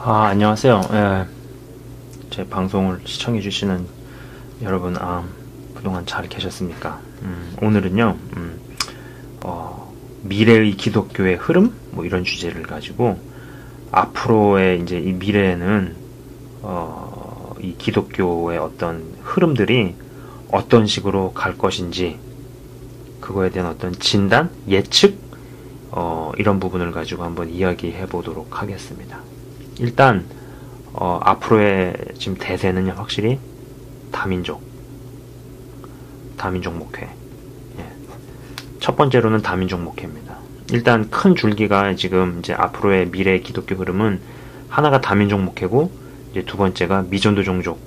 안녕하세요. 제 방송을 시청해주시는 여러분, 그동안 잘 계셨습니까? 오늘은요, 미래의 기독교의 흐름? 뭐 이런 주제를 가지고, 앞으로의 이제 이 미래에는, 이 기독교의 어떤 흐름들이 어떤 식으로 갈 것인지, 그거에 대한 어떤 진단? 예측? 이런 부분을 가지고 한번 이야기해 보도록 하겠습니다. 일단 앞으로의 지금 대세는요, 확실히 다민족 목회. 첫 번째로는 다민족 목회입니다. 일단 큰 줄기가 지금 이제 앞으로의 미래 기독교 흐름은 하나가 다민족 목회고, 이제 두 번째가 미전도 종족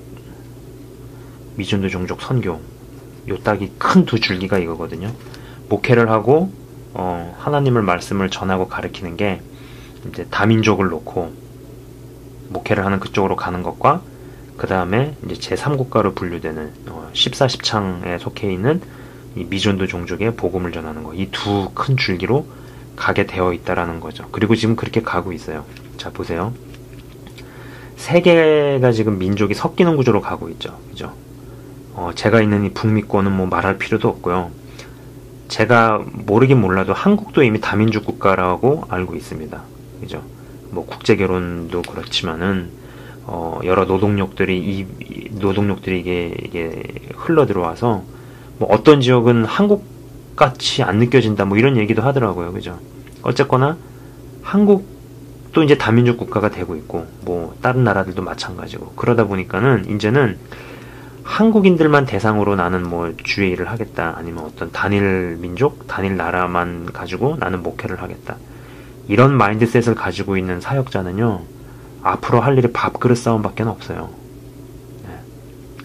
선교. 요 딱이 큰 두 줄기가 이거거든요. 목회를 하고 하나님을 말씀을 전하고 가르치는 게 이제 다민족을 놓고 목회를 하는 그쪽으로 가는 것과, 그 다음에 이제 제3국가로 분류되는 14, 10창에 속해 있는 이 미전도 종족의 복음을 전하는 거, 이 두 큰 줄기로 가게 되어 있다라는 거죠. 그리고 지금 그렇게 가고 있어요. 자, 보세요. 세계가 지금 민족이 섞이는 구조로 가고 있죠. 그죠? 제가 있는 이 북미권은 뭐 말할 필요도 없고요. 제가 모르긴 몰라도 한국도 이미 다민족 국가라고 알고 있습니다. 그죠? 뭐 국제결혼도 그렇지만은 여러 노동력들이 이게 흘러 들어와서 뭐 어떤 지역은 한국같이 안 느껴진다 뭐 이런 얘기도 하더라고요. 그죠? 어쨌거나 한국도 이제 다민족 국가가 되고 있고, 뭐 다른 나라들도 마찬가지고, 그러다 보니까는 이제는 한국인들만 대상으로 나는 뭐 주의를 하겠다, 아니면 어떤 단일 민족, 단일 나라만 가지고 나는 목회를 하겠다, 이런 마인드셋을 가지고 있는 사역자는요, 앞으로 할 일이 밥그릇 싸움밖에 없어요.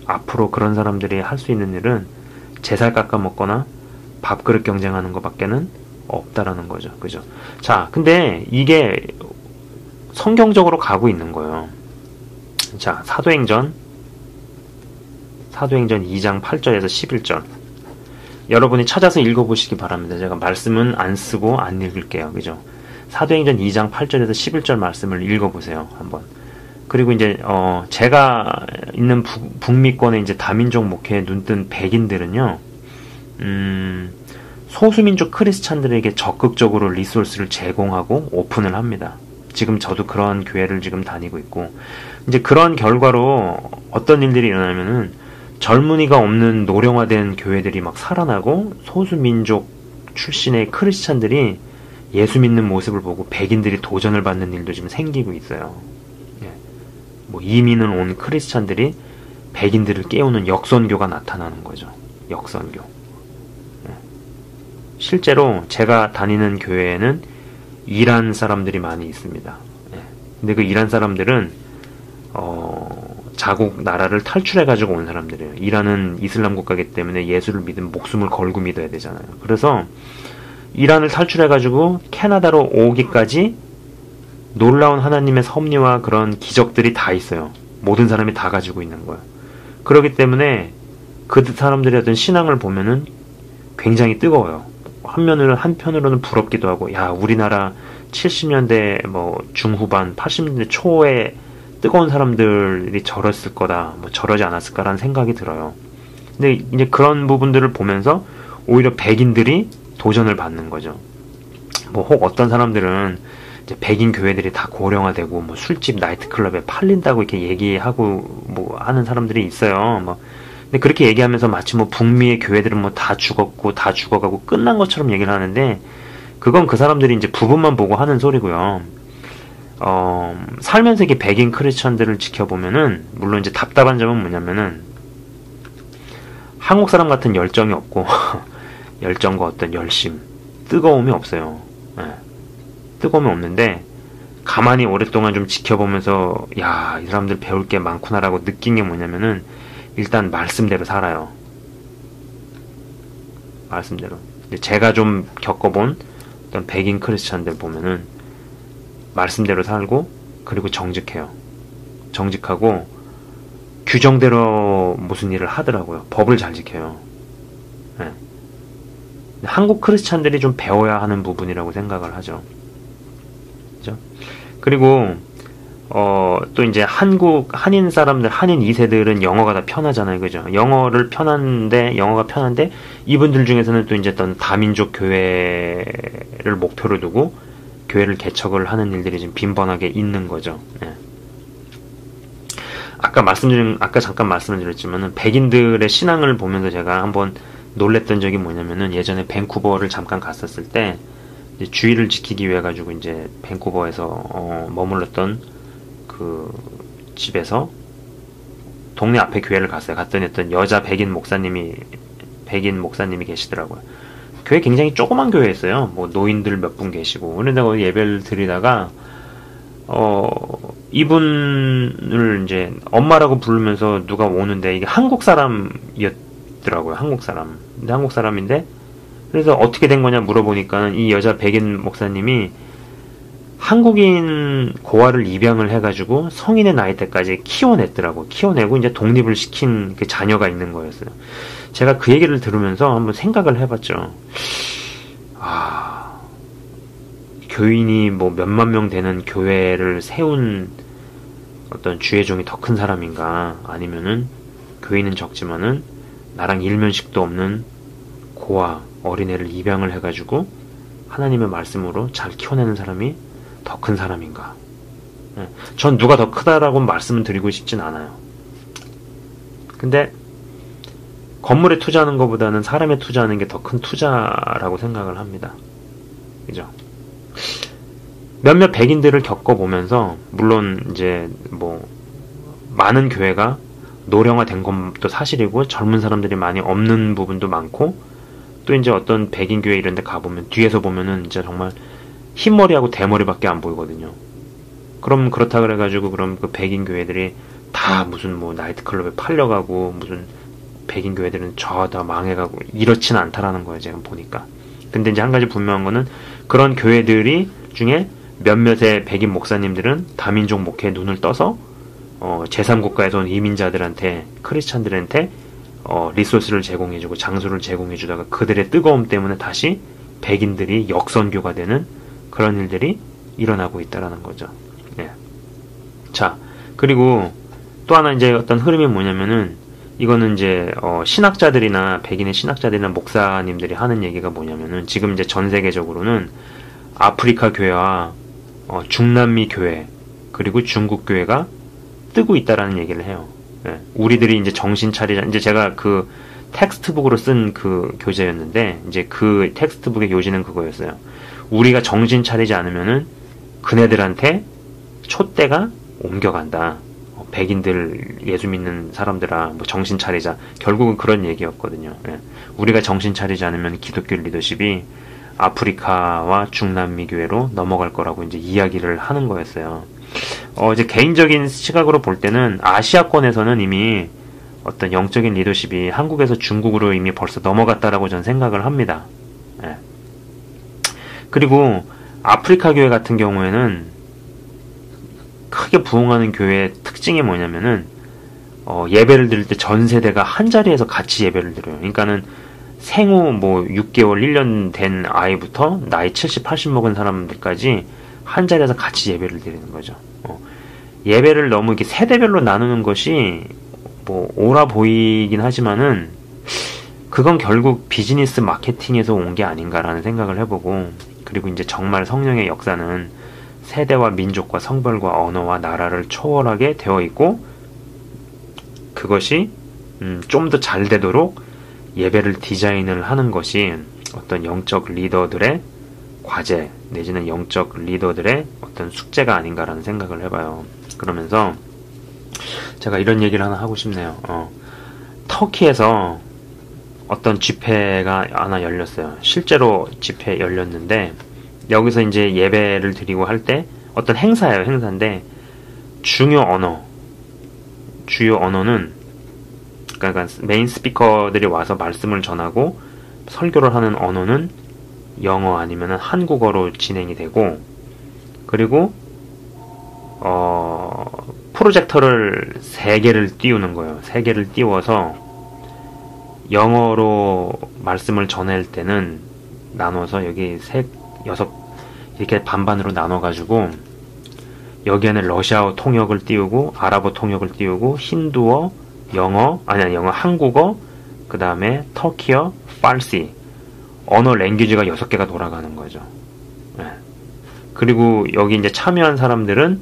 앞으로 그런 사람들이 할 수 있는 일은 제살 깎아 먹거나 밥그릇 경쟁하는 것밖에는 없다라는 거죠. 그죠? 자, 근데 이게 성경적으로 가고 있는 거예요. 자, 사도행전 2장 8절에서 11절. 여러분이 찾아서 읽어보시기 바랍니다. 제가 말씀은 안 쓰고 안 읽을게요. 그죠? 사도행전 2장 8절에서 11절 말씀을 읽어보세요. 한번. 그리고 이제 제가 있는 북미권의 이제 다민족 목회에 눈뜬 백인들은요, 소수민족 크리스찬들에게 적극적으로 리소스를 제공하고 오픈을 합니다. 지금 저도 그런 교회를 지금 다니고 있고, 이제 그런 결과로 어떤 일들이 일어나면은 젊은이가 없는 노령화된 교회들이 막 살아나고, 소수민족 출신의 크리스찬들이 예수 믿는 모습을 보고 백인들이 도전을 받는 일도 지금 생기고 있어요. 뭐 이민을 온 크리스찬들이 백인들을 깨우는 역선교가 나타나는 거죠. 역선교. 실제로 제가 다니는 교회에는 이란 사람들이 많이 있습니다. 근데 그 이란 사람들은 자국 나라를 탈출해가지고 온 사람들이에요. 이란은 이슬람 국가이기 때문에 예수를 믿으면 목숨을 걸고 믿어야 되잖아요. 그래서 이란을 탈출해가지고 캐나다로 오기까지 놀라운 하나님의 섭리와 그런 기적들이 다 있어요. 모든 사람이 다 가지고 있는 거예요. 그렇기 때문에 그 사람들의 어떤 신앙을 보면은 굉장히 뜨거워요. 한편으로는 부럽기도 하고, 야, 우리나라 70년대 뭐 중후반 80년대 초에 뜨거운 사람들이 저랬을 거다, 뭐 저러지 않았을까라는 생각이 들어요. 근데 이제 그런 부분들을 보면서 오히려 백인들이 도전을 받는 거죠. 뭐 혹 어떤 사람들은 이제 백인 교회들이 다 고령화되고 뭐 술집 나이트클럽에 팔린다고 이렇게 얘기하고 뭐 하는 사람들이 있어요. 뭐 근데 그렇게 얘기하면서 마치 뭐 북미의 교회들은 뭐 다 죽었고 다 죽어가고 끝난 것처럼 얘기를 하는데, 그건 그 사람들이 이제 부분만 보고 하는 소리고요. 살면서 이렇게 백인 크리스천들을 지켜보면은, 물론 이제 답답한 점은 뭐냐면은 한국 사람 같은 열정이 없고 열정과 어떤 열심, 뜨거움이 없어요. 뜨거움이 없는데, 가만히 오랫동안 좀 지켜보면서 야, 이 사람들 배울 게 많구나라고 느낀 게 뭐냐면은, 일단 말씀대로 살아요. 말씀대로. 제가 좀 겪어본 어떤 백인 크리스찬들 보면은 말씀대로 살고, 그리고 정직해요. 정직하고 규정대로 무슨 일을 하더라고요. 법을 잘 지켜요. 한국 크리스찬들이 좀 배워야 하는 부분이라고 생각을 하죠. 그죠? 그리고 또 이제 한인 사람들, 한인 2세들은 영어가 다 편하잖아요. 그죠? 영어가 편한데, 이분들 중에서는 또 이제 어떤 다민족 교회를 목표로 두고, 교회를 개척을 하는 일들이 좀 빈번하게 있는 거죠. 예. 아까 잠깐 말씀을 드렸지만은, 백인들의 신앙을 보면서 제가 한번 놀랬던 적이 뭐냐면은, 예전에 밴쿠버를 잠깐 갔었을 때, 이제 주의를 지키기 위해 가지고 이제 밴쿠버에서, 머물렀던 그 집에서 동네 앞에 교회를 갔어요. 갔더니 어떤 여자 백인 목사님이 계시더라고요. 교회 굉장히 조그만 교회였어요. 뭐 노인들 몇 분 계시고. 그런데 예배를 드리다가 이분을 이제 엄마라고 부르면서 누가 오는데 이게 한국 사람이었더라고요. 한국 사람. 근데 한국 사람인데 그래서 어떻게 된 거냐 물어보니까 이 여자 백인 목사님이 한국인 고아를 입양을 해가지고 성인의 나이 때까지 키워냈더라고. 키워내고 이제 독립을 시킨 그 자녀가 있는 거였어요. 제가 그 얘기를 들으면서 한번 생각을 해봤죠. 교인이 뭐 몇만 명 되는 교회를 세운 어떤 주의종이 더 큰 사람인가, 아니면은 교인은 적지만은 나랑 일면식도 없는 고아 어린애를 입양을 해가지고 하나님의 말씀으로 잘 키워내는 사람이 더 큰 사람인가. 전 누가 더 크다라고 말씀을 드리고 싶진 않아요. 근데 건물에 투자하는 것보다는 사람에 투자하는 게 더 큰 투자라고 생각을 합니다. 그죠? 몇몇 백인들을 겪어보면서, 물론 이제 뭐 많은 교회가 노령화된 것도 사실이고 젊은 사람들이 많이 없는 부분도 많고, 또 이제 어떤 백인 교회 이런 데 가보면 뒤에서 보면은 이제 정말 흰머리하고 대머리밖에 안 보이거든요. 그럼 그렇다 그래가지고 그럼 그 백인 교회들이 다 무슨 뭐 나이트클럽에 팔려가고, 무슨 백인 교회들은 다 망해가고 이렇진 않다라는 거예요. 제가 보니까. 근데 이제 한 가지 분명한 거는, 그런 교회들이 중에 몇몇의 백인 목사님들은 다민족 목회에 눈을 떠서 제3국가에서 온 이민자들한테, 크리스찬들한테 리소스를 제공해주고 장소를 제공해주다가 그들의 뜨거움 때문에 다시 백인들이 역선교가 되는 그런 일들이 일어나고 있다라는 거죠. 예. 자, 그리고 또 하나 이제 어떤 흐름이 뭐냐면은, 이거는 이제 신학자들이나 백인의 신학자들이나 목사님들이 하는 얘기가 뭐냐면은, 지금 이제 전 세계적으로는 아프리카 교회와 중남미 교회 그리고 중국 교회가 뜨고 있다라는 얘기를 해요. 예. 우리들이 이제 정신 차리자. 이제 제가 그 텍스트북으로 쓴 그 교재였는데, 이제 그 텍스트북의 요지는 그거였어요. 우리가 정신 차리지 않으면은 그네들한테 촛대가 옮겨간다. 백인들 예수 믿는 사람들아, 뭐 정신 차리자. 결국은 그런 얘기였거든요. 예. 우리가 정신 차리지 않으면 기독교 리더십이 아프리카와 중남미 교회로 넘어갈 거라고 이제 이야기를 하는 거였어요. 이제 개인적인 시각으로 볼 때는 아시아권에서는 이미 어떤 영적인 리더십이 한국에서 중국으로 이미 벌써 넘어갔다라고 저는 생각을 합니다. 예. 그리고 아프리카 교회 같은 경우에는 크게 부흥하는 교회의 특징이 뭐냐면은 예배를 드릴 때 전 세대가 한 자리에서 같이 예배를 드려요. 그러니까는 생후 뭐 6개월, 1년 된 아이부터 나이 70, 80 먹은 사람들까지 한 자리에서 같이 예배를 드리는 거죠. 예배를 너무 이렇게 세대별로 나누는 것이 뭐 옳아 보이긴 하지만은, 그건 결국 비즈니스 마케팅에서 온 게 아닌가라는 생각을 해보고, 그리고 이제 정말 성령의 역사는 세대와 민족과 성별과 언어와 나라를 초월하게 되어 있고, 그것이 좀 더 잘 되도록 예배를 디자인을 하는 것이 어떤 영적 리더들의 과제 내지는 영적 리더들의 어떤 숙제가 아닌가라는 생각을 해봐요. 그러면서 제가 이런 얘기를 하나 하고 싶네요. 터키에서 어떤 집회가 하나 열렸어요. 실제로 집회 열렸는데, 여기서 이제 예배를 드리고 할 때 어떤 행사예요. 행사인데 주요 언어는, 그러니까 메인 스피커들이 와서 말씀을 전하고 설교를 하는 언어는 영어 아니면 한국어로 진행이 되고, 그리고 프로젝터를 3개를 띄우는 거예요. 3개를 띄워서 영어로 말씀을 전할 때는 나눠서 여기 6 이렇게 반반으로 나눠가지고 여기에는 러시아어 통역을 띄우고 아랍어 통역을 띄우고 힌두어, 영어, 영어, 한국어, 그 다음에 터키어, 파르시 언어 랭귀지가 6개가 돌아가는 거죠. 예. 그리고 여기 이제 참여한 사람들은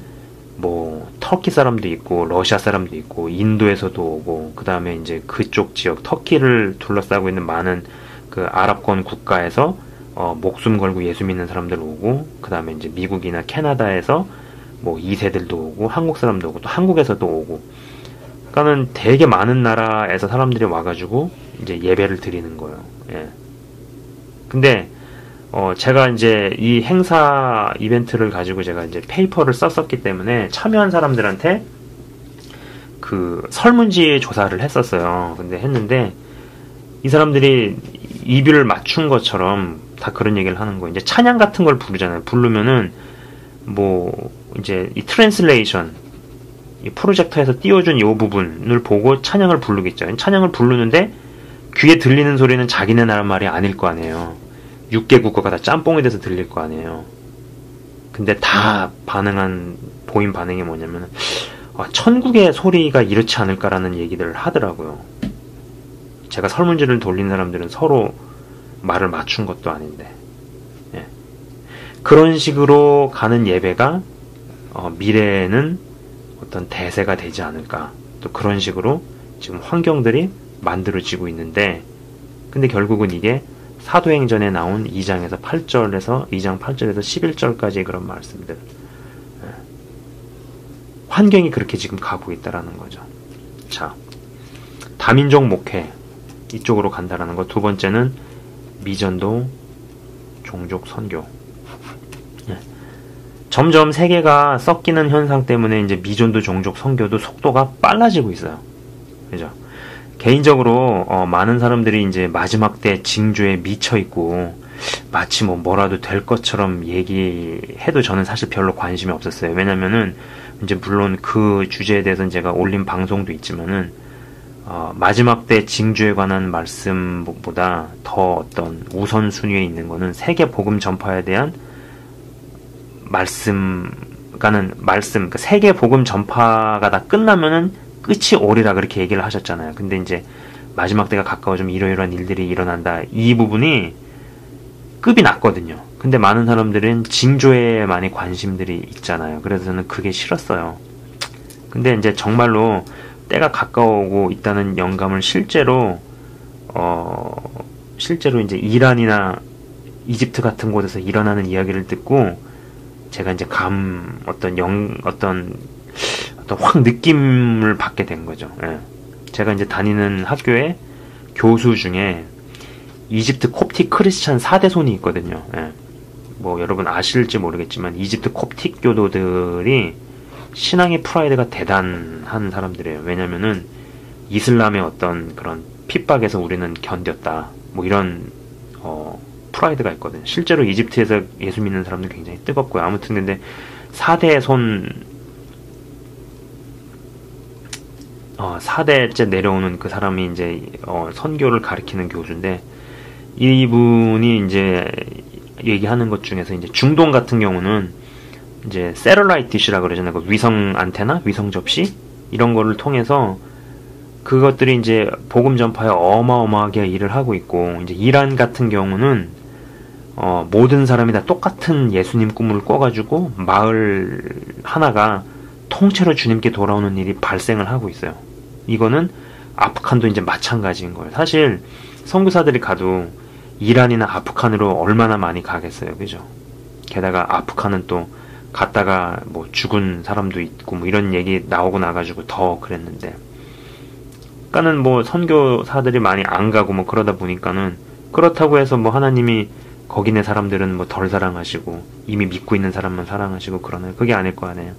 뭐 터키 사람도 있고 러시아 사람도 있고 인도에서도 오고 그 다음에 이제 그쪽 지역 터키를 둘러싸고 있는 많은 그 아랍권 국가에서 목숨 걸고 예수 믿는 사람들 오고 그 다음에 이제 미국이나 캐나다에서 뭐 2세들도 오고 한국 사람도 오고 또 한국에서도 오고 그러니까는 되게 많은 나라에서 사람들이 와가지고 이제 예배를 드리는 거예요. 예. 근데 제가 이제 이 행사 이벤트를 가지고 제가 이제 페이퍼를 썼었기 때문에 참여한 사람들한테 그 설문지 조사를 했었어요. 근데 했는데 이 사람들이 입을 맞춘 것처럼 다 그런 얘기를 하는 거예요. 이제 찬양 같은 걸 부르잖아요. 부르면은 뭐 이제 이 트랜슬레이션 이 프로젝터에서 띄워준 이 부분을 보고 찬양을 부르겠죠. 찬양을 부르는데 귀에 들리는 소리는 자기네 나라 말이 아닐 거 아니에요. 6개 국가가 다 짬뽕이 돼서 들릴 거 아니에요. 근데 다 보인 반응이 뭐냐면 천국의 소리가 이렇지 않을까라는 얘기들을 하더라고요. 제가 설문지를 돌린 사람들은 서로 말을 맞춘 것도 아닌데 예. 그런 식으로 가는 예배가 미래에는 어떤 대세가 되지 않을까 또 그런 식으로 지금 환경들이 만들어지고 있는데 근데 결국은 이게 사도행전에 나온 2장 8절에서 11절까지의 그런 말씀들 환경이 그렇게 지금 가고 있다라는 거죠. 자, 다민족 목회 이쪽으로 간다라는 거. 두 번째는 미전도 종족 선교. 점점 세계가 섞이는 현상 때문에 이제 미전도 종족 선교도 속도가 빨라지고 있어요. 그죠? 개인적으로 많은 사람들이 이제 마지막 때 징조에 미쳐 있고 마치 뭐라도 될 것처럼 얘기해도 저는 사실 별로 관심이 없었어요. 왜냐면은 이제 물론 그 주제에 대해서는 제가 올린 방송도 있지만은 마지막 때 징조에 관한 말씀보다 더 어떤 우선순위에 있는 거는 세계 복음 전파에 대한 그러니까 세계 복음 전파가 다 끝나면은 끝이 오리라 그렇게 얘기를 하셨잖아요. 근데 이제 마지막 때가 가까워지면 이러이러한 일들이 일어난다. 이 부분이 급이 낮거든요. 근데 많은 사람들은 징조에 많이 관심들이 있잖아요. 그래서 저는 그게 싫었어요. 근데 이제 정말로 때가 가까워오고 있다는 영감을 실제로 이제 이란이나 이집트 같은 곳에서 일어나는 이야기를 듣고 제가 이제 어떤 확 느낌을 받게 된 거죠. 예. 제가 이제 다니는 학교에 교수 중에 이집트 콥틱 크리스찬 4대손이 있거든요. 예. 뭐 여러분 아실지 모르겠지만 이집트 콥틱 교도들이 신앙의 프라이드가 대단한 사람들이에요. 왜냐면은 이슬람의 어떤 그런 핍박에서 우리는 견뎠다. 뭐 이런 프라이드가 있거든요. 실제로 이집트에서 예수 믿는 사람들 굉장히 뜨겁고요. 아무튼 근데 4대째 내려오는 그 사람이 이제 선교를 가리키는 교주인데 이분이 이제 얘기하는 것 중에서 이제 중동 같은 경우는 이제 세럴라이트 디시라 그러잖아요. 그 위성 안테나, 위성 접시 이런 거를 통해서 그것들이 이제 복음 전파에 어마어마하게 일을 하고 있고 이제 이란 같은 경우는 모든 사람이 다 똑같은 예수님 꿈을 꿔가지고 마을 하나가 통째로 주님께 돌아오는 일이 발생을 하고 있어요. 이거는 아프간도 이제 마찬가지인 거예요. 사실 선교사들이 가도 이란이나 아프간으로 얼마나 많이 가겠어요. 그죠? 게다가 아프간은 또 갔다가 뭐 죽은 사람도 있고 뭐 이런 얘기 나오고 나가지고 더 그랬는데 그러니까는 뭐 선교사들이 많이 안 가고 뭐 그러다 보니까는 그렇다고 해서 뭐 하나님이 거기네 사람들은 뭐 덜 사랑하시고 이미 믿고 있는 사람만 사랑하시고 그러나요? 그게 아닐 거 아니에요.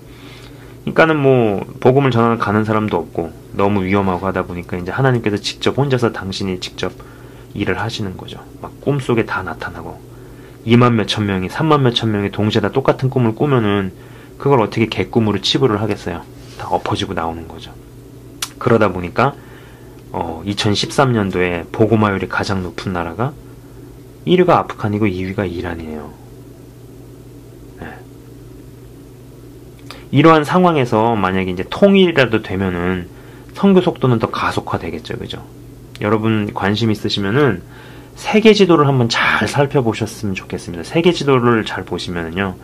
그러니까는 뭐 복음을 전하러 가는 사람도 없고 너무 위험하고 하다 보니까 이제 하나님께서 직접 혼자서 당신이 직접 일을 하시는 거죠. 막 꿈속에 다 나타나고 2만 몇천 명이 3만 몇천 명이 동시에 다 똑같은 꿈을 꾸면은 그걸 어떻게 개꿈으로 치부를 하겠어요. 다 엎어지고 나오는 거죠. 그러다 보니까 2013년도에 보고마율이 가장 높은 나라가 1위가 아프간이고 2위가 이란이에요. 네. 이러한 상황에서 만약에 이제 통일이라도 되면은 선교 속도는 더 가속화되겠죠, 그죠? 여러분 관심 있으시면은 세계 지도를 한번 잘 살펴보셨으면 좋겠습니다. 세계 지도를 잘 보시면은요,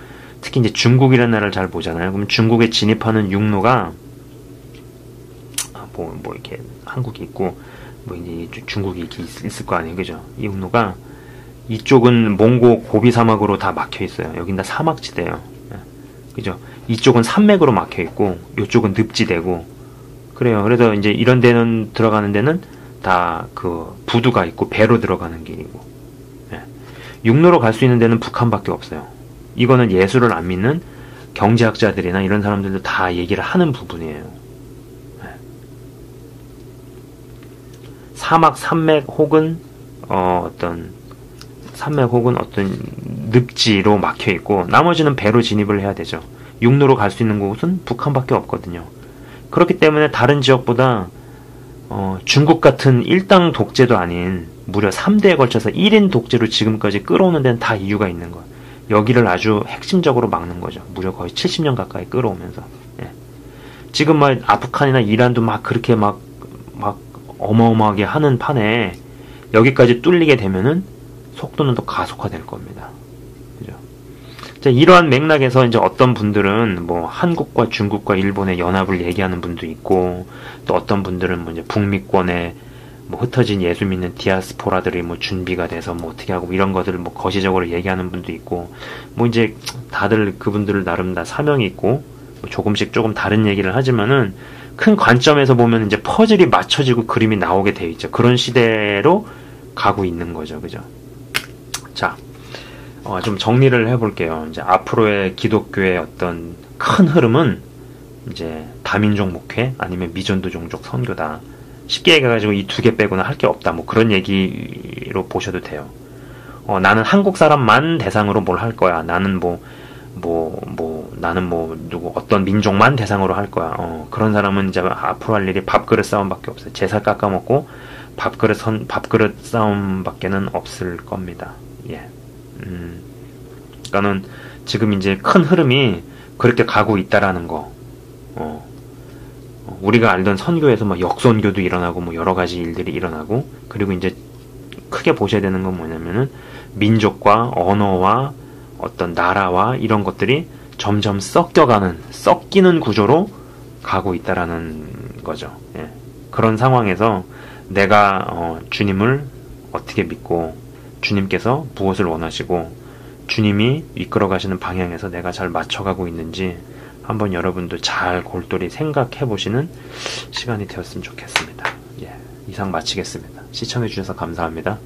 특히 이제 중국이라는 나라를 잘 보잖아요. 그럼 중국에 진입하는 육로가 뭐 이렇게 한국이 있고 뭐 이제 중국이 이렇게 있을 거 아니에요, 그죠? 이 육로가 이쪽은 몽고 고비 사막으로 다 막혀 있어요. 여긴 다 사막지대예요. 그죠? 이쪽은 산맥으로 막혀 있고 이쪽은 늪지대고 그래요. 그래서 이제 이런 데는 들어가는 데는 다 그 부두가 있고 배로 들어가는 길이고, 육로로 갈 수 있는 데는 북한밖에 없어요. 이거는 예수를 안 믿는 경제학자들이나 이런 사람들도 다 얘기를 하는 부분이에요. 사막, 산맥 혹은 어떤 산맥 혹은 어떤 늪지로 막혀 있고 나머지는 배로 진입을 해야 되죠. 육로로 갈 수 있는 곳은 북한밖에 없거든요. 그렇기 때문에 다른 지역보다 중국 같은 일당 독재도 아닌 무려 3대에 걸쳐서 1인 독재로 지금까지 끌어오는 데는 다 이유가 있는 거예요. 여기를 아주 핵심적으로 막는 거죠. 무려 거의 70년 가까이 끌어오면서. 지금 막 아프간이나 이란도 막 그렇게 막 어마어마하게 하는 판에 여기까지 뚫리게 되면은 속도는 더 가속화될 겁니다. 그죠? 자, 이러한 맥락에서 이제 어떤 분들은 뭐 한국과 중국과 일본의 연합을 얘기하는 분도 있고, 또 어떤 분들은 뭐 이제 북미권에 뭐 흩어진 예수 믿는 디아스포라들이 뭐 준비가 돼서 뭐 어떻게 하고 이런 것들을 뭐 거시적으로 얘기하는 분도 있고, 뭐 이제 다들 그분들 나름 다 사명이 있고 뭐 조금씩 조금 다른 얘기를 하지만은 큰 관점에서 보면 이제 퍼즐이 맞춰지고 그림이 나오게 돼 있죠. 그런 시대로 가고 있는 거죠, 그죠? 자, 좀 정리를 해볼게요. 이제 앞으로의 기독교의 어떤 큰 흐름은 이제 다민족 목회 아니면 미전도 종족 선교다. 쉽게 얘기해가지고 이 두 개 빼고는 할 게 없다. 뭐 그런 얘기로 보셔도 돼요. 나는 한국 사람만 대상으로 뭘 할 거야. 나는 나는 누구 어떤 민족만 대상으로 할 거야. 그런 사람은 이제 앞으로 할 일이 밥그릇 싸움밖에 없어요. 제살 깎아먹고 밥그릇 싸움밖에는 없을 겁니다. 예. 그러니까는 지금 이제 큰 흐름이 그렇게 가고 있다라는 거. 우리가 알던 선교에서 막 역선교도 일어나고 뭐 여러 가지 일들이 일어나고, 그리고 이제 크게 보셔야 되는 건 뭐냐면은 민족과 언어와 어떤 나라와 이런 것들이 점점 섞이는 구조로 가고 있다라는 거죠. 예. 그런 상황에서 내가 주님을 어떻게 믿고 주님께서 무엇을 원하시고 주님이 이끌어 가시는 방향에서 내가 잘 맞춰가고 있는지 한번 여러분도 잘 골똘히 생각해 보시는 시간이 되었으면 좋겠습니다. 예, 이상 마치겠습니다. 시청해 주셔서 감사합니다.